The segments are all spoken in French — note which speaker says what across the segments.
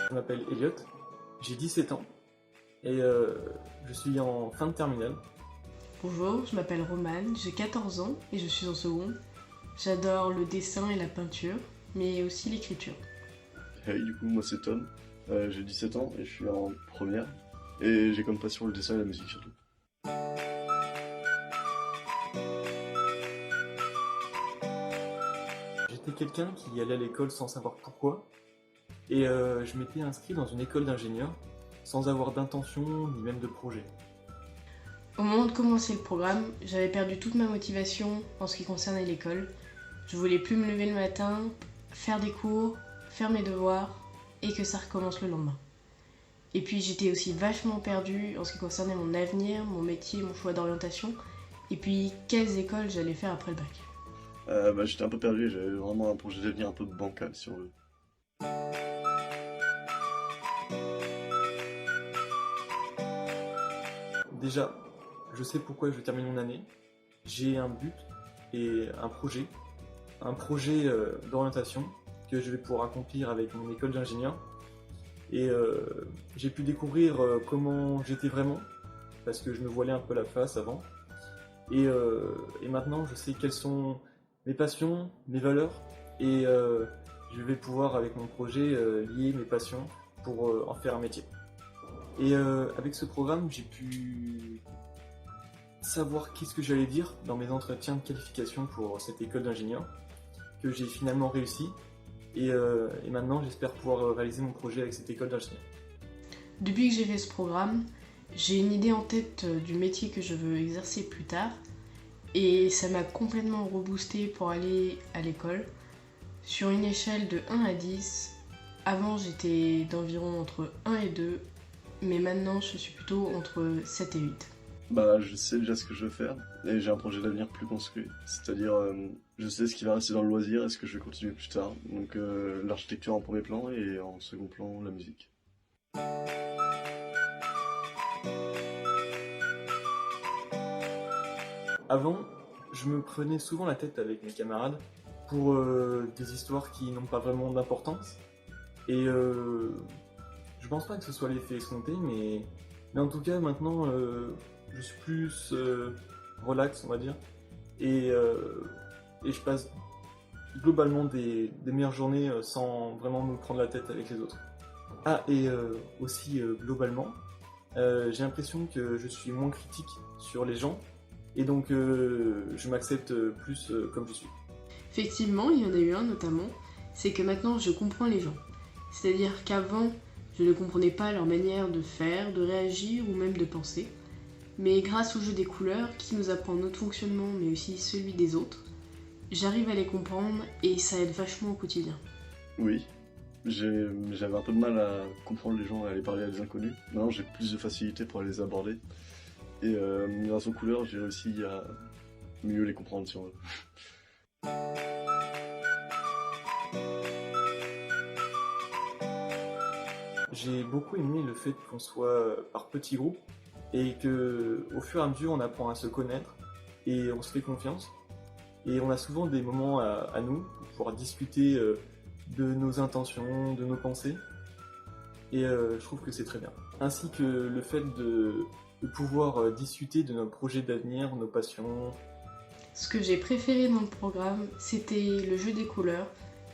Speaker 1: Je m'appelle Elliot, j'ai 17 ans et je suis en fin de terminale.
Speaker 2: Bonjour, je m'appelle Romane, j'ai 14 ans et je suis en seconde. J'adore le dessin et la peinture, mais aussi l'écriture.
Speaker 3: Hey, du coup, moi c'est Tom, j'ai 17 ans et je suis en première. Et j'ai comme passion le dessin et la musique surtout.
Speaker 1: J'étais quelqu'un qui allait à l'école sans savoir pourquoi et je m'étais inscrit dans une école d'ingénieur sans avoir d'intention ni même de projet.
Speaker 2: Au moment de commencer le programme, j'avais perdu toute ma motivation en ce qui concernait l'école. Je voulais plus me lever le matin, faire des cours, faire mes devoirs et que ça recommence le lendemain. Et puis j'étais aussi vachement perdue en ce qui concernait mon avenir, mon métier, mon choix d'orientation et puis quelles écoles j'allais faire après le bac.
Speaker 3: J'étais un peu perdu et j'avais vraiment un projet d'avenir un peu bancal si on veut.
Speaker 1: Déjà, je sais pourquoi je termine mon année. J'ai un but et un projet d'orientation que je vais pouvoir accomplir avec mon école d'ingénieur. Et j'ai pu découvrir comment j'étais vraiment, parce que je me voilais un peu la face avant. Et maintenant, je sais quelles sont mes passions, mes valeurs, et je vais pouvoir, avec mon projet, lier mes passions pour en faire un métier. Et avec ce programme, j'ai pu savoir qu'est-ce que j'allais dire dans mes entretiens de qualification pour cette école d'ingénieur, que j'ai finalement réussi. Et maintenant, j'espère pouvoir réaliser mon projet avec cette école d'ingénieur.
Speaker 2: Depuis que j'ai fait ce programme, j'ai une idée en tête du métier que je veux exercer plus tard et ça m'a complètement reboosté pour aller à l'école. Sur une échelle de 1 à 10, avant j'étais d'environ entre 1 et 2, mais maintenant je suis plutôt entre 7 et 8.
Speaker 3: Je sais déjà ce que je veux faire et j'ai un projet d'avenir plus construit. C'est-à-dire, je sais ce qui va rester dans le loisir et ce que je vais continuer plus tard. Donc l'architecture en premier plan et en second plan la musique.
Speaker 1: Avant, je me prenais souvent la tête avec mes camarades pour des histoires qui n'ont pas vraiment d'importance. Et je pense pas que ce soit l'effet escompté, mais en tout cas maintenant je suis plus relax, on va dire. Et je passe globalement des meilleures journées sans vraiment me prendre la tête avec les autres. Ah, et aussi globalement, j'ai l'impression que je suis moins critique sur les gens. Et donc je m'accepte plus comme je suis.
Speaker 2: Effectivement, il y en a eu un notamment, c'est que maintenant je comprends les gens. C'est-à-dire qu'avant, je ne comprenais pas leur manière de faire, de réagir ou même de penser. Mais grâce au jeu des couleurs, qui nous apprend notre fonctionnement mais aussi celui des autres, j'arrive à les comprendre et ça aide vachement au quotidien.
Speaker 3: Oui, j'avais un peu de mal à comprendre les gens et à aller parler à des inconnus. Maintenant j'ai plus de facilité pour les aborder. Et grâce aux couleurs, j'ai réussi à mieux les comprendre si on veut.
Speaker 1: J'ai beaucoup aimé le fait qu'on soit par petits groupes et que au fur et à mesure on apprend à se connaître et on se fait confiance. Et on a souvent des moments à nous pour pouvoir discuter de nos intentions, de nos pensées. Et je trouve que c'est très bien. Ainsi que le fait de pouvoir discuter de nos projets d'avenir, nos passions.
Speaker 2: Ce que j'ai préféré dans le programme, c'était le jeu des couleurs,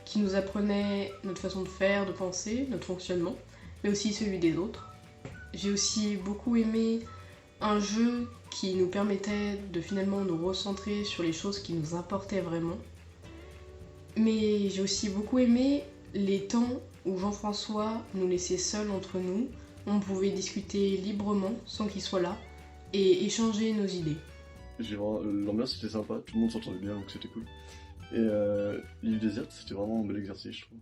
Speaker 2: qui nous apprenait notre façon de faire, de penser, notre fonctionnement, mais aussi celui des autres. J'ai aussi beaucoup aimé un jeu qui nous permettait de finalement nous recentrer sur les choses qui nous importaient vraiment. Mais j'ai aussi beaucoup aimé les temps où Jean-François nous laissait seuls entre nous. On pouvait discuter librement sans qu'il soit là et échanger nos idées.
Speaker 3: L'ambiance était sympa, tout le monde s'entendait bien donc c'était cool. Et l'île déserte c'était vraiment un bel exercice je trouve.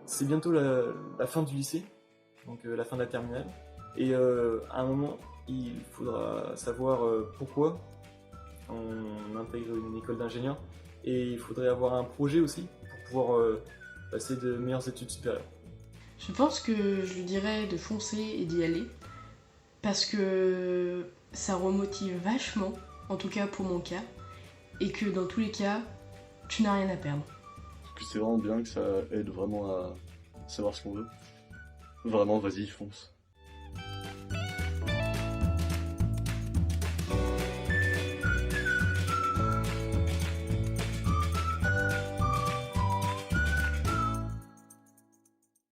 Speaker 1: C'est bientôt la fin du lycée, donc la fin de la terminale. Et à un moment, il faudra savoir pourquoi on intègre une école d'ingénieur. Et il faudrait avoir un projet aussi pour pouvoir passer de meilleures études supérieures.
Speaker 2: Je pense que je lui dirais de foncer et d'y aller, parce que ça remotive vachement, en tout cas pour mon cas, et que dans tous les cas, tu n'as rien à perdre.
Speaker 3: Puis c'est vraiment bien que ça aide vraiment à savoir ce qu'on veut. Vraiment, vas-y, fonce.